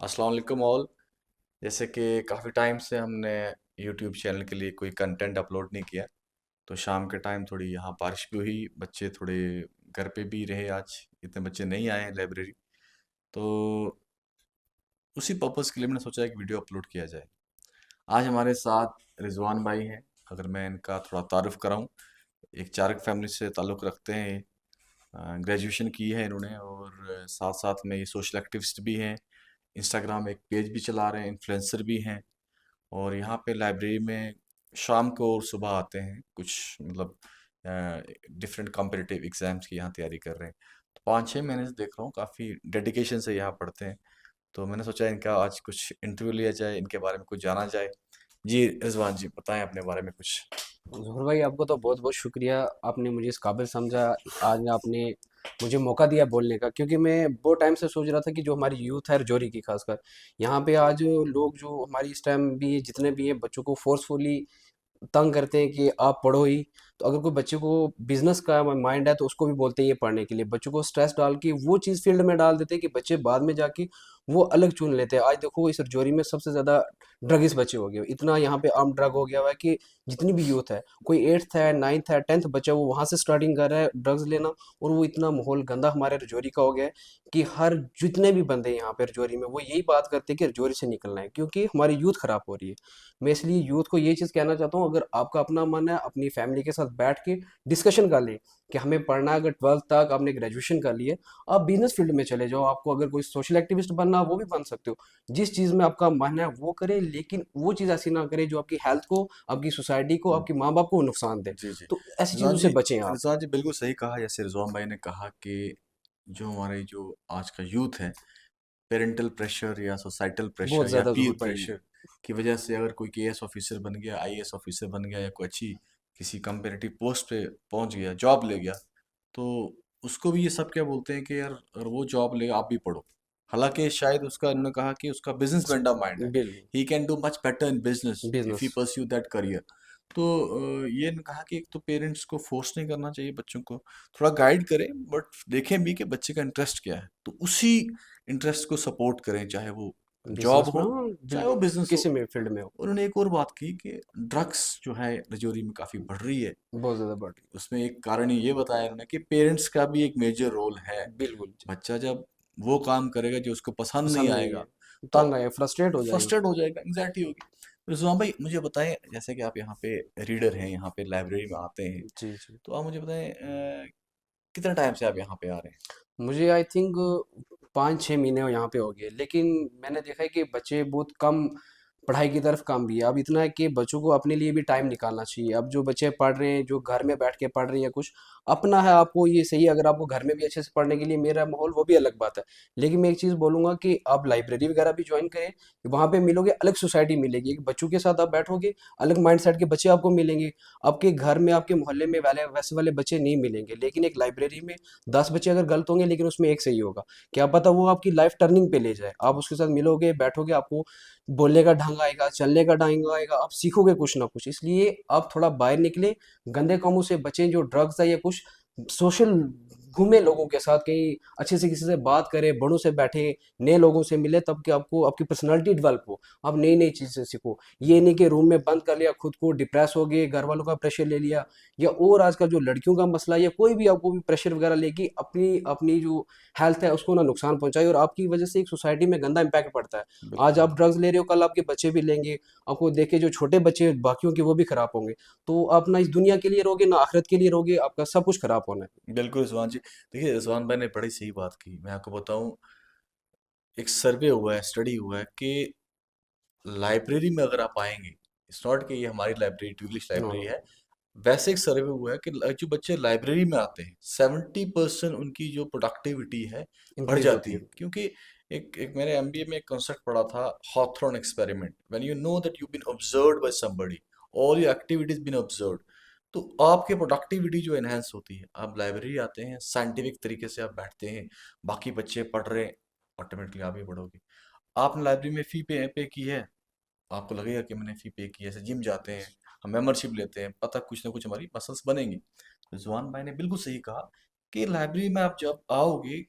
अस्सलाम वालेकुम ऑल। जैसे कि काफ़ी टाइम से हमने यूट्यूब चैनल के लिए कोई कंटेंट अपलोड नहीं किया। तो शाम के टाइम थोड़ी यहाँ बारिश भी हुई, बच्चे थोड़े घर पे भी रहे, आज इतने बच्चे नहीं आए हैं लाइब्रेरी। तो उसी पर्पज़ के लिए मैंने सोचा एक वीडियो अपलोड किया जाए। आज हमारे साथ रिजवान भाई हैं। अगर मैं इनका थोड़ा तारुफ कराऊं, एक चारक फैमिली से ताल्लुक़ रखते हैं। ग्रेजुएशन की है इन्होंने और साथ साथ में ये सोशल एक्टिविस्ट भी हैं। इंस्टाग्राम एक पेज भी चला रहे हैं, इन्फ्लुएंसर भी हैं। और यहाँ पे लाइब्रेरी में शाम को और सुबह आते हैं, कुछ मतलब डिफरेंट कॉम्पिटिटिव एग्जाम्स की यहाँ तैयारी कर रहे हैं। तो 5-6 महीने से देख रहा हूँ, काफ़ी डेडिकेशन से यहाँ पढ़ते हैं। तो मैंने सोचा इनका आज कुछ इंटरव्यू लिया जाए, इनके बारे में कुछ जाना जाए। जी रिजवान जी, बताएं अपने बारे में कुछ। ज़ोहर भाई, आपको तो बहुत बहुत शुक्रिया। आपने मुझे इस काबिल समझा। आज आपने मुझे मौका दिया बोलने का, क्योंकि मैं बहुत टाइम से सोच रहा था कि जो हमारी यूथ है रजौरी की खासकर, यहाँ पे आज लोग जो हमारी इस टाइम भी जितने भी हैं बच्चों को फोर्सफुली तंग करते हैं कि आप पढ़ो ही। तो अगर कोई बच्चे को बिजनेस का माइंड है तो उसको भी बोलते हैं ये पढ़ने के लिए, बच्चों को स्ट्रेस डाल के वो चीज़ फील्ड में डाल देते हैं कि बच्चे बाद में जाके वो अलग चुन लेते हैं। आज देखो इस रजौरी में सबसे ज़्यादा ड्रगिस बच्चे हो गए, इतना यहाँ पे आम ड्रग हो गया हुआ है कि जितनी भी यूथ है, कोई एट्थ है, नाइन्थ है, टेंथ बच्चा, वो वहाँ से स्टार्टिंग कर रहा है ड्रग्स लेना। और वो इतना माहौल गंदा हमारे रजौरी का हो गया है कि हर जितने भी बंदे यहाँ पे रजौरी में वो यही बात करते हैं कि रजौरी से निकलना है, क्योंकि हमारी यूथ खराब हो रही है। मैं इसलिए यूथ को ये चीज़ कहना चाहता हूँ, अगर आपका अपना मन है अपनी फैमिली के साथ बैठ के डिस्कशन कर लें कि हमें पढ़ना है। अगर 12th तक आपने ग्रेजुएशन कर लिए, आप बिजनेस फील्ड में चले जाओ। आपको अगर कोई सोशल एक्टिविस्ट बनना वो भी बन सकते हो। जिस चीज़ में आपका मन है वो करें, लेकिन वो चीज़ ऐसी ना करें जो आपकी हेल्थ को, आपकी सोसाइटी को, हम्म, आपके माँ बाप को नुकसान दे। जी जी। तो ऐसी चीज़ों रिजवान से जी, बचें आप। रिजवान जी बिल्कुल सही कहा। जैसे रिजवान भाई ने कहा कि जो हमारे जो आज का यूथ है, पेरेंटल प्रेशर या सोसाइटल बहुत प्रेशर या ज़्यादा पीर ज़रूर भाई। प्रेशर की वजह से अगर कोई केएस ऑफिसर बन गया, आईएएस ऑफिसर बन गया, या कोई अच्छी किसी कंपेरेटिव पोस्ट पे पहुंच गया, जॉब ले गया, तो उसको भी ये सब क्या बोलते हैं कि यार अगर वो जॉब ले आप भी पढ़ो। हालांकि शायद उसका, इन्होंने कहा कि उसका बिजनेस बेंडा माइंड है, bill he can do much better in business if he business. Pursue that career. तो ये इन्होंने कहा कि एक तो पेरेंट्स को फोर्स नहीं करना चाहिए बच्चों को, थोड़ा गाइड करें, बट देखें भी कि बच्चे का इंटरेस्ट क्या है, तो उसी इंटरेस्ट को सपोर्ट करें, चाहे वो जॉब बिजनेस में हो, हाँ, चाहे वो बिजनेस हो। किसी में फील्ड में हो। उन्होंने एक और बात की कि ड्रग्स जो है रजौरी में काफ़ी बढ़ रही है। बहुत ज़्यादा बढ़ रही उसमें एक कारण ये बताया उन्होंने कि पेरेंट्स का भी एक मेजर रोल है। है। बिल्कुल जी। बच्चा जब वो काम करेगा जो उसको पसंद नहीं पसंद नहीं आएगा, है, तो तंग आए, फ्रस्ट्रेट हो जाएगा। फ्रस्ट्रेट हो जाएगा, एंग्जाइटी होगी। रिजवान भाई मुझे बताएं, जैसे कि आप यहाँ पे रीडर हैं, यहाँ पे लाइब्रेरी में आते हैं, जी जी। तो आप मुझे बताएं कितने टाइम से आप यहाँ पे आ रहे हैं। मुझे आई थिंक 5-6 महीने यहाँ पे हो गए, लेकिन मैंने देखा है कि बच्चे बहुत कम पढ़ाई की तरफ कम भी है। अब इतना है कि बच्चों को अपने लिए भी टाइम निकालना चाहिए। अब जो बच्चे पढ़ रहे हैं, जो घर में बैठ के पढ़ रहे हैं, कुछ अपना है, आपको ये सही है। अगर आपको घर में भी अच्छे से पढ़ने के लिए मेरा माहौल, वो भी अलग बात है। लेकिन मैं एक चीज़ बोलूँगा कि आप लाइब्रेरी वगैरह भी ज्वाइन करें। वहाँ पे मिलोगे, अलग सोसाइटी मिलेगी। एक बच्चों के साथ आप बैठोगे, अलग माइंडसेट के बच्चे आपको मिलेंगे। आपके घर में, आपके मोहल्ले में वाले वैसे वाले बच्चे नहीं मिलेंगे। लेकिन एक लाइब्रेरी में 10 बच्चे अगर गलत होंगे, लेकिन उसमें एक सही होगा, क्या पता वो आपकी लाइफ टर्निंग पे ले जाए। आप उसके साथ मिलोगे, बैठोगे, आपको बोलने का ढंग आएगा, चलने का ढंग आएगा, आप सीखोगे कुछ ना कुछ। इसलिए आप थोड़ा बाहर निकले, गंदे कामों से बचें, जो ड्रग्स है या कुछ सोशल, घूमे लोगों के साथ, कहीं अच्छे से किसी से बात करें, बड़ों से बैठे, नए लोगों से मिले, तब कि आपको आपकी पर्सनालिटी डेवलप हो, आप नई नई चीज़ें सीखो। ये नहीं कि रूम में बंद कर लिया खुद को, डिप्रेस हो गए, घर वालों का प्रेशर ले लिया, या और आजकल जो लड़कियों का मसला है, या कोई भी आपको भी प्रेशर वगैरह लेके अपनी अपनी जो हेल्थ है उसको ना नुकसान पहुंचाए, और आपकी वजह से एक सोसाइटी में गंदा इम्पैक्ट पड़ता है। आज बिल्कुल आप ड्रग्स ले रहे हो, कल आपके बच्चे भी लेंगे। आपको देखे जो छोटे बच्चे बाकियों के, वो भी खराब होंगे। तो आप ना इस दुनिया के लिए रहोगे, ना आखिरत के लिए रहोगे, आपका सब कुछ खराब होना है। बिल्कुल रिजवान जी। देखिए रिजवान भाई ने बड़ी सही बात की। मैं आपको बताऊं, एक सर्वे हुआ है, स्टडी हुआ है कि लाइब्रेरी में अगर आप आएंगे, इट्स नॉट कि ये हमारी लाइब्रेरी ट्यूलिश नो लाइब्रेरी नो। है, वैसे एक सर्वे हुआ है कि जो बच्चे लाइब्रेरी में आते हैं 70% उनकी जो प्रोडक्टिविटी है बढ़ इंक्रीज होती जाती है। है। क्योंकि एक मैंने एमबीए में एक कॉन्सेप्ट पढ़ा था, Hawthorne experiment, when you know that you been observed by somebody, all your activities been observed, तो आपकी प्रोडक्टिविटी जो एनहेंस होती है। आप लाइब्रेरी आते हैं, साइंटिफिक तरीके से आप बैठते हैं, बाकी बच्चे पढ़ रहे हैं, ऑटोमेटिकली आप भी पढ़ोगे। आपने लाइब्रेरी में फी पे की है, आपको लगेगा कि मैंने फी पे की है। जैसे जिम जाते हैं, हम मेंबरशिप लेते हैं, पता कुछ ना कुछ हमारी मसल्स बनेंगी। तो जुआन भाई ने बिल्कुल सही कहा कि लाइब्रेरी में आप जब आओगे,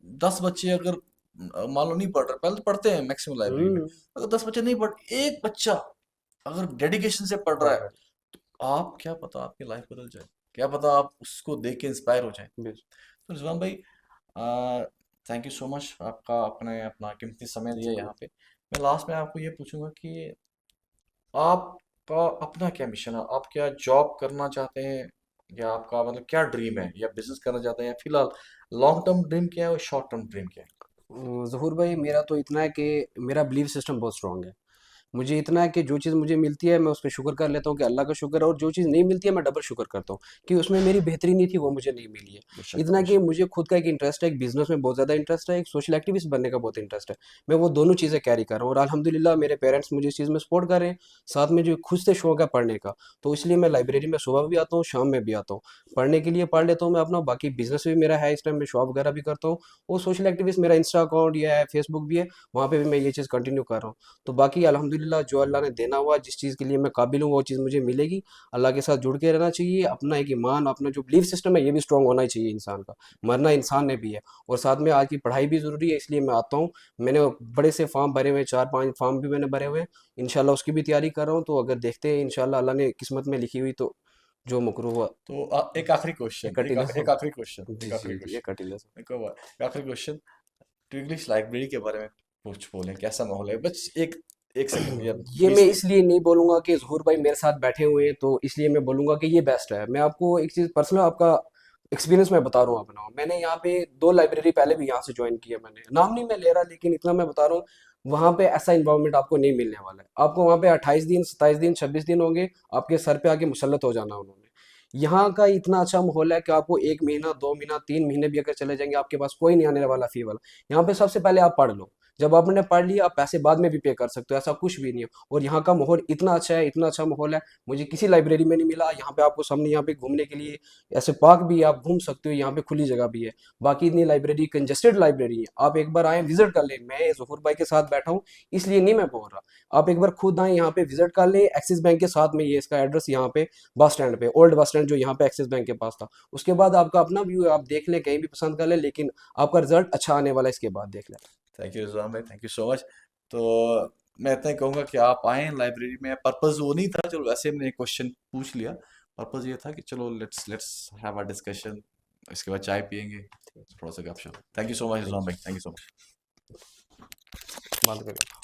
10 बच्चे अगर मान लो नहीं पढ़ रहे, पहले तो पढ़ते हैं मैक्सिमम लाइब्रेरी में, हम्म। अगर 10 बच्चे नहीं पढ़, एक बच्चा अगर डेडिकेशन से पढ़ रहा पढ़ है, रहे तो आप क्या पता आपकी लाइफ बदल जाए, क्या पता आप उसको देख के इंस्पायर हो जाए। हैं। तो रिजवान भाई, थैंक यू सो मच, आपका अपने अपना कीमती समय दिया जी यहाँ पे। मैं लास्ट में आपको ये पूछूंगा कि आपका अपना क्या मिशन है, आप क्या जॉब करना चाहते हैं, या आपका मतलब क्या ड्रीम है, या बिजनेस करना चाहते हैं, या फिलहाल लॉन्ग टर्म ड्रीम क्या है और शॉर्ट टर्म ड्रीम क्या है? ज़हूर भाई, मेरा तो इतना है कि मेरा बिलीफ सिस्टम बहुत स्ट्रांग है। मुझे इतना है कि जो चीज़ मुझे मिलती है मैं उस पे शुक्र कर लेता हूँ कि अल्लाह का शुक्र है, और जो चीज़ नहीं मिलती है मैं डबल शुक्र करता हूँ कि उसमें मेरी बेहतरी नहीं थी, वो मुझे नहीं मिली है। बेशक इतना कि बेशक। मुझे खुद का एक इंटरेस्ट है, एक बिज़नेस में बहुत ज़्यादा इंटरेस्ट है, एक सोशल एक्टिविस्ट बनने का बहुत इंटरेस्ट है। मैं वो दोनों चीज़ें कैरी कर रहा हूँ, और अल्हम्दुलिल्लाह मेरे पेरेंट्स मुझे इस चीज़ में सपोर्ट कर रहे हैं। साथ में जो खुद से शौक है पढ़ने का, तो इसलिए मैं लाइब्रेरी में सुबह भी आता हूँ, शाम में भी आता हूँ। पढ़ने के लिए पढ़ लेता हूँ मैं अपना, बाकी बिज़नेस भी मेरा है, इस टाइम मैं शॉप वगैरह भी करता हूँ। और सोशल एक्टिविस्ट मेरा इंस्टा अकाउंट या है, फेसबुक भी है, वहाँ पे भी मैं ये चीज़ कंटिन्यू कर रहा हूँ। तो बाकी अल्हम्दुलिल्लाह जो अल्लाह ने देना हुआ, जिस चीज़ के लिए मैं काबिल हूँ वो चीज़ मुझे मिलेगी। अल्लाह के साथ जुड़ के रहना चाहिए, अपना एक ईमान, अपना जो बिलीफ सिस्टम है ये भी स्ट्रांग होना ही चाहिए इंसान का। मरना इंसान ने भी है, और साथ में आज की पढ़ाई भी ज़रूरी है, इसलिए मैं आता हूँ। मैंने बड़े से फॉर्म भरे हुए हैं, 4-5 फॉर्म भी मैंने भरे हुए हैं। इंशाल्लाह उसकी भी तैयारी कर रहा हूँ, तो अगर देखते हैं इंशाल्लाह अल्लाह ने किस्मत में लिखी हुई तो जो मुकरू हुआ। तो एक आखिरी क्वेश्चन, एक कटीला एक आखिरी क्वेश्चन, जी एक आखिरी जी जी, एक क्वेश्चन, कटीला एक आखिरी क्वेश्चन। तो इंग्लिश लाइब्रेरी के बारे में कुछ बोलें, कैसा माहौल है, बस एक एक सेकंड या ये मैं 20 सेकंड। इसलिए नहीं बोलूंगा कि ज़हूर भाई मेरे साथ बैठे हुए हैं, तो इसलिए मैं बोलूंगा कि ये बेस्ट है। मैं आपको एक चीज़ पर्सनल आपका एक्सपीरियंस मैं बता रहा हूँ अपना। मैंने यहाँ पे 2 लाइब्रेरी पहले भी यहाँ से ज्वाइन किया, मैंने नाम नहीं मैं ले रहा, लेकिन इतना मैं बता रहा हूँ, वहाँ पे ऐसा इन्वायरमेंट आपको नहीं मिलने वाला है। आपको वहाँ पे 28 दिन, 27 दिन, 26 दिन होंगे, आपके सर पे आके मुसल्लत हो जाना उन्होंने। यहाँ का इतना अच्छा माहौल है कि आपको 1 महीना, 2 महीना, 3 महीने भी अगर चले जाएंगे, आपके पास कोई नहीं आने वाला फी वाला। यहाँ पे सबसे पहले आप पढ़ लो, जब आपने पढ़ लिया आप पैसे बाद में भी पे कर सकते हो, ऐसा कुछ भी नहीं है। और यहाँ का माहौल इतना अच्छा है, इतना अच्छा माहौल है, मुझे किसी लाइब्रेरी में नहीं मिला। यहाँ पे आपको सामने यहाँ पे घूमने के लिए ऐसे पार्क भी है, आप घूम सकते हो, यहाँ पे खुली जगह भी है। बाकी इतनी लाइब्रेरी कंजेस्टेड लाइब्रेरी है, आप एक बार आए विजिट कर लें। मैं जहूर भाई के साथ बैठा हूँ इसलिए नहीं मैं बोल रहा, आप एक बार खुद आए यहाँ पे विजिट कर लें। एक्सिस बैंक के साथ में ये इसका एड्रेस, यहाँ पे बस स्टैंड पे, ओल्ड बस स्टैंड जो यहाँ पे एक्सिस बैंक के पास था। उसके बाद आपका अपना व्यू है, आप देख लें, कहीं भी पसंद कर लें, लेकिन आपका रिजल्ट अच्छा आने वाला है इसके बाद, देख लें। थैंक यू रिजवान भाई, थैंक यू सो मच। तो मैं इतना ही कहूँगा कि आप आए लाइब्रेरी में, पर्पस वो नहीं था, चलो वैसे मैंने क्वेश्चन पूछ लिया। पर्पस ये था कि चलो let's let's have a discussion, इसके बाद चाय पियेंगे, थोड़ा सा गपशप। Thank you so much thank Rizwan भाई, thank you so much. You. बंद कर।